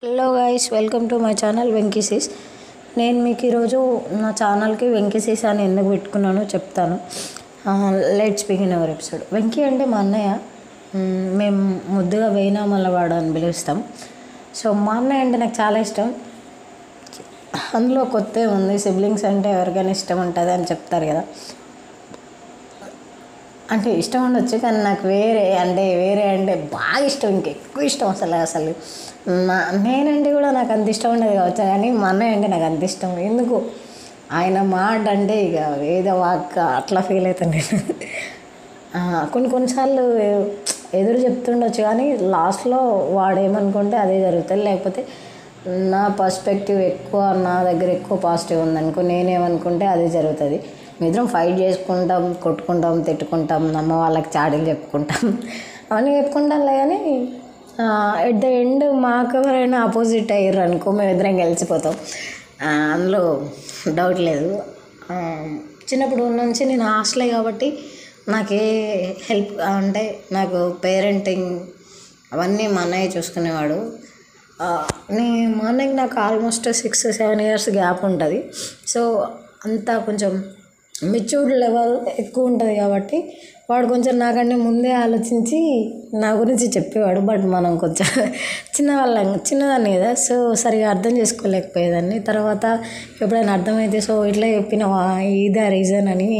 Hello guys, welcome to my channel వెంకీసీస్. నేను మీకు ఈరోజు నా ఛానల్కి వెంకీసీస్ అని ఎందుకు పెట్టుకున్నానో చెప్తాను. Let's begin our episode. Venky అంటే మా అన్నయ్య. మేము ముద్దుగా వేయినామల్లవాడు అని పిలుస్తాం. సో మా అన్నయ్య అంటే నాకు చాలా ఇష్టం. అందులో కొత్త ఉంది, సిబ్లింగ్స్ అంటే ఎవరికైనా ఇష్టం ఉంటుంది అని చెప్తారు కదా. అంటే ఇష్టం ఉండొచ్చు, కానీ నాకు వేరే బాగా ఇష్టం, ఇంకెక్కువ ఇష్టం. అసలు నేనంటే కూడా నాకు అంత ఇష్టం ఉండదు కావచ్చు, కానీ మా అన్నయ్య అంటే నాకు అంత ఇష్టం. ఎందుకు ఆయన మాట అంటే ఇక ఏదో వాక్ అట్లా ఫీల్ అవుతాను నేను. కొన్నిసార్లు ఎదురు చెప్తుండొచ్చు, కానీ లాస్ట్లో వాడేమనుకుంటే అదే జరుగుతుంది. లేకపోతే నా పర్స్పెక్టివ్ ఎక్కువ, నా దగ్గర ఎక్కువ పాజిటివ్ ఉందనుకో, నేనేమనుకుంటే అదే జరుగుతుంది. మేమిద్దరం ఫైట్ చేసుకుంటాం, కొట్టుకుంటాం, తిట్టుకుంటాం, అమ్మ వాళ్ళకి చాడీలు చెప్పుకుంటాం, అవన్నీ చెప్పుకుంటాంలే. కానీ ఎట్ ద ఎండ్ మాకు ఎవరైనా ఆపోజిట్ అయ్యారు అనుకో, మేమిద్దరం గెలిచిపోతాం. అందులో డౌట్ లేదు. చిన్నప్పుడు నుంచి నేను హాస్టలే కాబట్టి నాకు ఏ హెల్ప్ అంటే నాకు పేరెంటింగ్ అవన్నీ మా అన్నయ్య చూసుకునేవాడు. మా అన్నయ్యకి నాకు ఆల్మోస్ట్ 6-7 ఇయర్స్ గ్యాప్ ఉంటుంది. సో అంతా కొంచెం మెచ్యూర్డ్ లెవెల్ ఎక్కువ ఉంటుంది కాబట్టి వాడు కొంచెం నాకంటే ముందే ఆలోచించి నా గురించి చెప్పేవాడు. బట్ మనం కొంచెం చిన్నదాన్ని కదా, సో సరిగా అర్థం చేసుకోలేకపోయేదాన్ని. తర్వాత ఎప్పుడైనా అర్థమైతే సో ఇట్లా చెప్పినవా, ఇదే రీజన్ అని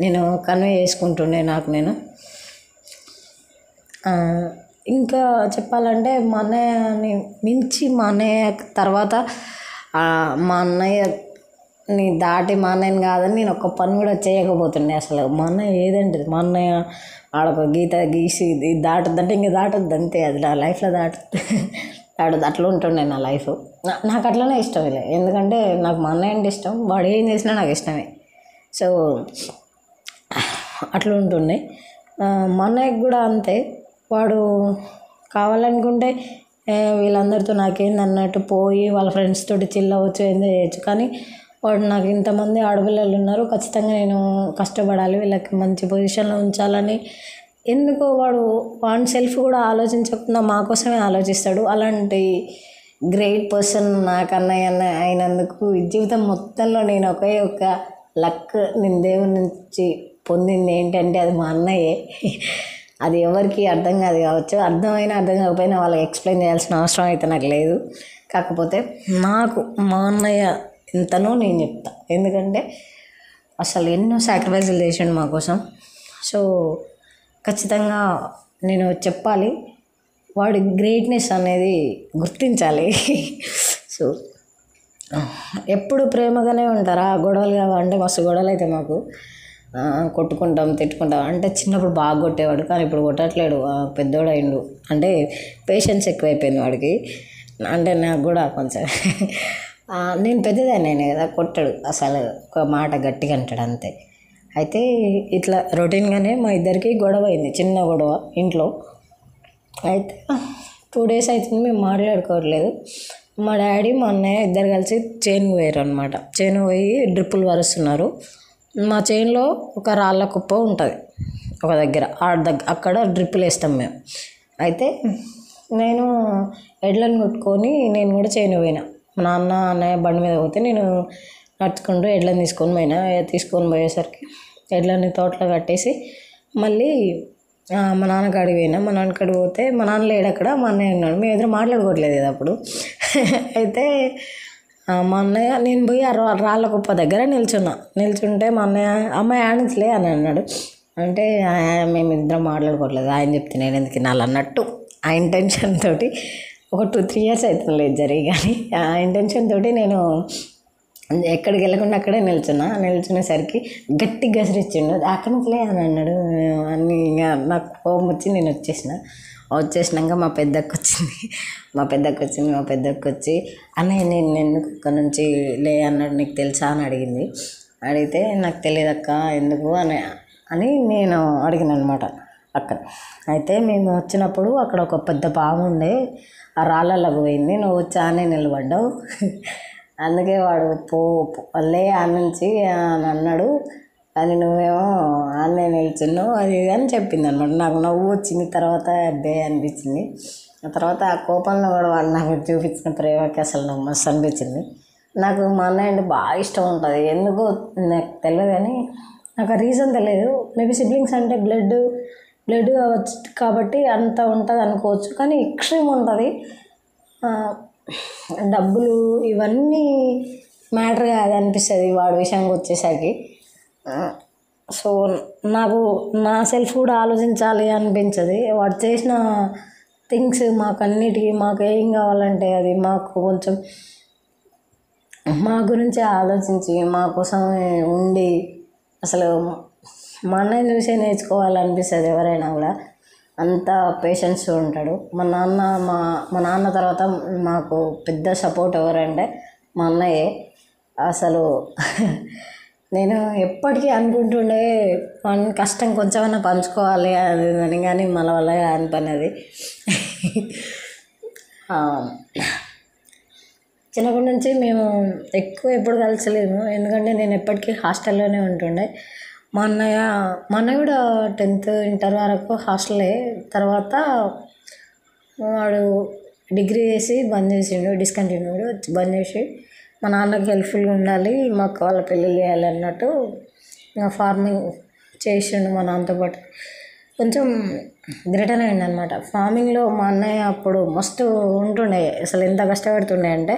నేను కన్వే చేసుకుంటుండే నాకు నేను. ఇంకా చెప్పాలంటే మా అన్నయ్యని మించి, మా అన్నయ్య తర్వాత మా అన్నయ్యని దాటి మా అన్నయ్యని కాదని నేను ఒక్క పని కూడా చేయకపోతుండే. అసలు మా అన్నయ్య ఏదంటే, మా అన్నయ్య ఆడొక గీత గీసి ఇది దాటుద్దంటే ఇంక దాటుద్ది అంతే. అది నా లైఫ్లో దాటుద్ది అట్లా ఉంటుండే నా లైఫ్. నాకు అట్లనే ఇష్టం ఇలా, ఎందుకంటే నాకు మా అన్నయ్య అంటే ఇష్టం. వాడు ఏం చేసినా నాకు ఇష్టమే. సో అట్లా ఉంటుండే. మా అన్నయ్యకి కూడా అంతే. వాడు కావాలనుకుంటే వీళ్ళందరితో నాకేంది అన్నట్టు పోయి వాళ్ళ ఫ్రెండ్స్ తోటి చిల్ అవ్వచ్చు, ఎంజాయ్ చేయొచ్చు. కానీ వాడు నాకు ఇంతమంది ఆడపిల్లలు ఉన్నారు, ఖచ్చితంగా నేను కష్టపడాలి, వీళ్ళకి మంచి పొజిషన్లో ఉంచాలని. ఎందుకో వాడి సెల్ఫ్ కూడా ఆలోచించకుండా మా కోసమే ఆలోచిస్తాడు. అలాంటి గ్రేట్ పర్సన్ నాకు అన్నయ్య అయినందుకు జీవితం మొత్తంలో నేను ఒక లక్ నేను దేవుని నుంచి పొందింది ఏంటంటే అది మా అన్నయ్యే. అది ఎవరికి అర్థం కాదు కావచ్చు, అర్థమైనా అర్థం కాకపోయినా వాళ్ళకి ఎక్స్ప్లెయిన్ చేయాల్సిన అవసరం అయితే నాకు లేదు. కాకపోతే నాకు మా అన్నయ్య ఎంతనో నేను చెప్తా, ఎందుకంటే అసలు ఎన్నో సాక్రిఫైజులు చేసిండు మా కోసం. సో ఖచ్చితంగా నేను చెప్పాలి, వాడి గ్రేట్నెస్ అనేది గుర్తించాలి. సో ఎప్పుడు ప్రేమగానే ఉంటారా, గొడవలు కావంటే మస్తు గొడవలు అయితే మాకు. కొట్టుకుంటాం, తిట్టుకుంటాం. అంటే చిన్నప్పుడు బాగా కొట్టేవాడు, కానీ ఇప్పుడు కొట్టట్లేడు, పెద్దోడు అయిండు. అంటే పేషెన్స్ ఎక్కువైపోయింది వాడికి. అంటే నాకు కూడా కొంచెం నేను పెద్దదాన్ని కదా, కొట్టాడు అసలు, ఒక మాట గట్టిగా అంటాడు అంతే. అయితే ఇట్లా రొటీన్గానే మా ఇద్దరికి గొడవ అయింది, చిన్న గొడవ ఇంట్లో. అయితే 2 days అవుతుంది మేము మాట్లాడుకోవట్లేదు. మా డాడీ మా అన్నయ్య ఇద్దరు కలిసి చేనుకు పోయారు అనమాట. చేను పోయి డ్రిప్పులు వరుస్తున్నారు. మా చేనులో ఒక రాళ్ళ కుప్ప ఉంటుంది ఒక దగ్గర, అక్కడ డ్రిప్పులు వేస్తాం మేము. అయితే నేను ఎడ్లను కొట్టుకొని నేను కూడా చేను పోయినా. మా నాన్న అన్నయ్య బండి మీద పోతే నేను నడుచుకుంటూ ఎడ్లను తీసుకొని పోయేసరికి ఎడ్లని తోటలో కట్టేసి మళ్ళీ మా నాన్న కాడికి పోయినా. మా నాన్న కాడికి పోతే మా నాన్న లేడు అక్కడ, మా అన్నయ్య ఉన్నాడు. మేము ఎదురు మాట్లాడుకోవట్లేదు కదా అప్పుడు. అయితే మా అన్నయ్య నేను పోయి ఆ రాళ్ళ కుప్ప దగ్గర నిల్చుంటే మా అన్నయ్య అమ్మాయి ఆడించలే అని అన్నాడు. అంటే మేమిద్దరం మాట్లాడుకోవట్లేదు, ఆయన చెప్తే నేను ఎందుకు వినాలి అన్నట్టు ఆ ఇంటెన్షన్ తోటి ఒక 2-3 years అవుతుంది లేదు జరిగి. కానీ ఆ ఇంటెన్షన్ తోటి నేను ఎక్కడికి వెళ్ళకుండా అక్కడే నిల్చునేసరికి గట్టిగా గసిరిచ్చిండు. అక్కడి నుంచి లే అని అన్నాడు. అన్నీ ఇంకా నాకు కోపం వచ్చి నేను వచ్చేసినాక మా పెద్దక్క వచ్చి అన్నయ్య నేను ఎందుకు అక్కడ నుంచి లే అన్నాడు, నీకు తెలుసా అని అడిగింది. అడిగితే నాకు తెలియదక్క ఎందుకు అని నేను అడిగిన అనమాట అక్కడ. అయితే మేము వచ్చినప్పుడు అక్కడ ఒక పెద్ద పాము ఉండే, ఆ రాళ్ళలోకి పోయింది, నువ్వు వచ్చానే నిలబడ్డావు, అందుకే వాడు లే అని నుంచి అని అన్నాడు. కానీ నువ్వేమో ఆన్నే నిల్చున్నావు అది ఇది అని చెప్పింది అనమాట. నాకు నవ్వు వచ్చింది, తర్వాత అబ్బే అనిపించింది. ఆ తర్వాత ఆ కోపంలో కూడా వాడు నాకు చూపించిన ప్రేమకి అసలు నాకు మస్తు అనిపించింది. నాకు మా అన్నయ్య అంటే బాగా ఇష్టం ఉంటుంది, ఎందుకో నాకు తెలియదు కానీ నాకు ఆ రీజన్ తెలియదు. మేబీ సిబ్లింగ్స్ అంటే బ్లడ్ కావచ్చు కాబట్టి అంత ఉంటుంది అనుకోవచ్చు, కానీ ఎక్స్ట్రీమ్ ఉంటుంది. డబ్బులు ఇవన్నీ మ్యాటర్ కాదు అనిపిస్తుంది వాడి విషయానికి వచ్చేసరికి. సో నాకు నా సెల్ఫ్ కూడా ఆలోచించాలి అనిపించదు. వాడు చేసిన థింగ్స్ మాకన్నిటికీ మాకు ఏం కావాలంటే అది మాకు కొంచెం మా గురించి ఆలోచించి మా కోసం ఉండి అసలు మా అన్నయ్య చూసే నేర్చుకోవాలనిపిస్తుంది ఎవరైనా కూడా. అంత పేషెన్స్ ఉంటాడు మా నాన్న తర్వాత మాకు పెద్ద సపోర్ట్ ఎవరంటే మా అన్నయ్యే. అసలు నేను ఎప్పటికీ అనుకుంటుండే మన కష్టం కొంచెమన్నా పంచుకోవాలి అని, కానీ మన వల్ల కాని పని అది. చిన్నప్పటి నుంచి మేము ఎక్కువ ఎప్పుడు కలిసలేము, ఎందుకంటే నేను ఎప్పటికీ హాస్టల్లోనే ఉంటుండే. మా అన్నయ్య కూడా 10th ఇంటర్ వరకు హాస్టలే. తర్వాత వాడు డిగ్రీ చేసి బంద్ చేసిండు, డిస్కంటిన్యూడ్ బంద్ చేసి మా నాన్నకి హెల్ప్ఫుల్గా ఉండాలి, మాకు వాళ్ళ పెళ్ళిళ్ళు చేయాలి అన్నట్టు ఫార్మింగ్ చేసిండు మా నాన్నతో పాటు. కొంచెం రిటర్న్ అయింది అనమాట. ఫార్మింగ్లో మా అన్నయ్య అప్పుడు మస్తు ఉంటుండే, అసలు ఎంత కష్టపడుతుండే అంటే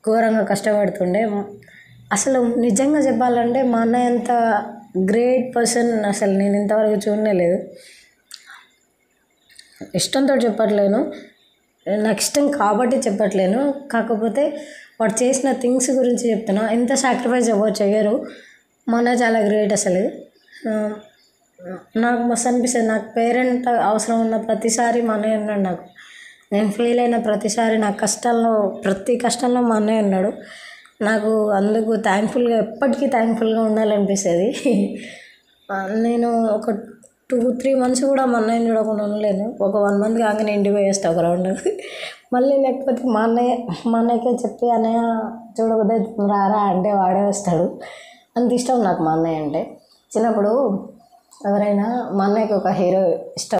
ఘోరంగా కష్టపడుతుండే. అసలు నిజంగా చెప్పాలంటే మా అన్నయ్య అంత గ్రేట్ పర్సన్ అసలు నేను ఇంతవరకు చూడలేదు. ఇష్టంతో చెప్పట్లేను, నాకు ఇష్టం కాబట్టి చెప్పట్లేను, కాకపోతే వాడు చేసిన థింగ్స్ గురించి చెప్తున్నా. ఎంత సాక్రిఫైస్ ఎవరు చెయ్యరు, మా అన్నయ్య చాలా గ్రేట్ అసలు. నాకు మస్తు అనిపిస్తుంది, నాకు పేరెంట్ అవసరం ఉన్న ప్రతిసారి మా అన్నయ్య ఉన్నాడు నాకు. నేను ఫెయిల్ అయిన ప్రతిసారి నా ప్రతి కష్టంలో మా అన్నయ్య ఉన్నాడు నాకు. అందుకు ఎప్పటికీ థ్యాంక్ఫుల్గా ఉండాలనిపిస్తుంది. నేను ఒక 2-3 months కూడా మా అన్నయ్యని చూడకుండా ఉండలేను. ఒక 1 month కాగానే ఇంటికి పోయేస్తా ఒక రౌండ్. మళ్ళీ లేకపోతే మా అన్నయ్యకే చెప్పి అన్నయ్య చూడకపోతే రారా అంటే వాడే వస్తాడు. అంత ఇష్టం నాకు మా అన్నయ్య అంటే. చిన్నప్పుడు ఎవరైనా మా అన్నయ్యకి ఒక హీరో ఇష్టం.